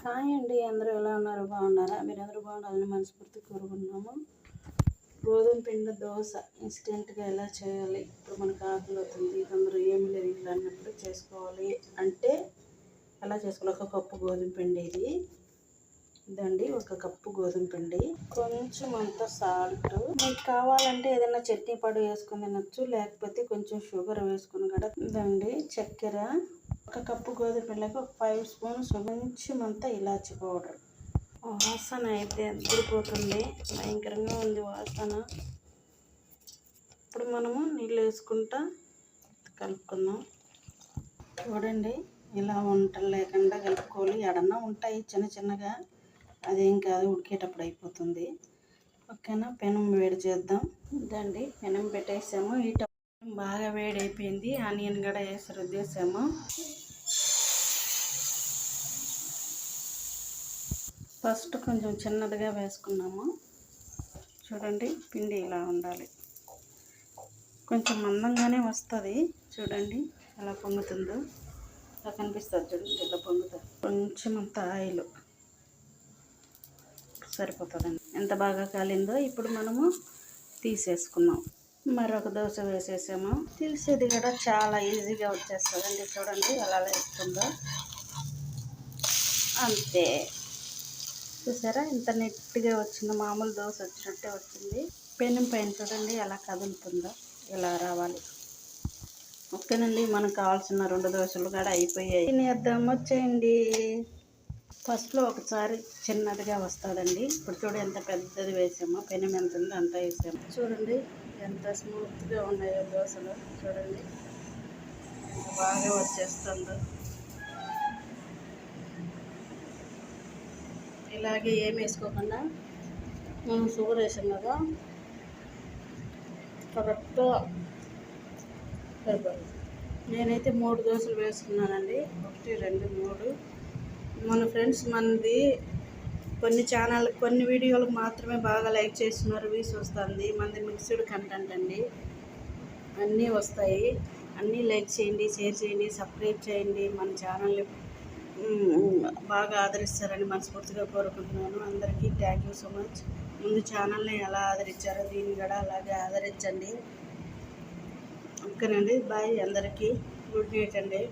Hi అండి, అందరూ ఎలా ఉన్నారు? బాగున్నారా? మీరందరూ బాగుండాలని మనస్ఫూర్తి కోరుకుంటున్నాము. గోధుమ పిండి దోశ ఇన్స్టెంట్గా ఎలా చేయాలి? ఇప్పుడు మనకు ఆకలి అవుతుంది, అందరూ ఏమి లేదు ఇట్లా అన్నప్పుడు చేసుకోవాలి అంటే ఎలా చేసుకోవాలి? ఒక కప్పు గోధుమ పిండి ఇదండి, ఒక కప్పు గోధుమ పిండి, కొంచెం అంత సాల్ట్. మీకు కావాలంటే ఏదైనా చట్నీ పొడి వేసుకుని తినచ్చు, లేకపోతే కొంచెం షుగర్ వేసుకుని కూడా. ఇదండి చక్కెర, ఒక కప్పు గోధుమ పిండికి ఒక 5 స్పూన్స్, కొంచెం అంతా ఇలాచి పౌడర్. వాసన అయితే అదిరిపోతుంది, భయంకరంగా ఉంది వాసన. ఇప్పుడు మనము నీళ్ళు వేసుకుంటా కలుపుకుందాం. చూడండి, ఇలా వంటలు లేకుండా కలుపుకోవాలి. ఎడన్నా ఉంటాయి చిన్న చిన్నగా, అదేం కాదు, ఉడికేటప్పుడు అయిపోతుంది. ఓకేనా? పెనం వేడి చేద్దాం. ఇదండి పెనం పెట్టేసాము. ఈ బాగా వేడి అయిపోయింది. ఆనియన్ కూడా వేసి రుద్దేసాము. ఫస్ట్ కొంచెం చిన్నదిగా వేసుకున్నాము. చూడండి, పిండి ఇలా ఉండాలి, కొంచెం మందంగానే వస్తుంది. చూడండి ఎలా పొంగుతుందో, ఇలా కనిపిస్తుంది. చూడండి ఇలా పొంగుతుంది. కొంచెం అంత ఆయిల్ సరిపోతుందండి. ఎంత బాగా కాలిందో. ఇప్పుడు మనము తీసేసుకున్నాం. మరొక దోశ వేసేసాము. తీసేది కూడా చాలా ఈజీగా వచ్చేస్తుందండి. చూడండి ఎలా వేస్తుందో, అంతే. చూసారా ఎంత నెట్గా వచ్చిందో? మామూలు దోశ వచ్చినట్టే వచ్చింది. పెనం పైన చూడండి ఎలా కదులుతుందో, ఇలా రావాలి. ఓకేనండి, మనకు కావాల్సిన 2 దోశలు కూడా అయిపోయాయి. తినేద్దాం, వచ్చేయండి. ఫస్ట్లో ఒకసారి చిన్నదిగా వస్తుందండి. ఇప్పుడు చూడండి ఎంత పెద్దది వేసామో, పెనం ఎంత ఉందో అంత వేసాము. చూడండి ఎంత స్మూత్గా ఉన్నాయో దోశలు. చూడండి ఎంత బాగా వచ్చేస్తుందో. ఇలాగే ఏం వేసుకోకుండా మనం షుగర్ వేసాం కదా, కరెక్ట్గా సరిపోతుంది. నేనైతే 3 దోశలు వేసుకున్నానండి. 1 2 3. మన ఫ్రెండ్స్ మనది కొన్ని వీడియోలకు మాత్రమే బాగా లైక్ చేస్తున్నారు, వ్యూస్ వస్తుంది. మనది మిక్స్డ్ కంటెంట్ అండి, అన్నీ వస్తాయి. అన్నీ లైక్ చేయండి, షేర్ చేయండి, సబ్స్క్రైబ్ చేయండి. మన ఛానల్ని బాగా ఆదరిస్తారని మనస్ఫూర్తిగా కోరుకుంటున్నాను. అందరికీ థ్యాంక్ యూ సో మచ్. ముందు ఛానల్ని ఎలా ఆదరించారో దీన్ని కూడా అలాగే ఆదరించండి. ఓకేనండి, బాయ్ అందరికీ. గుడ్ నైట్ అండి.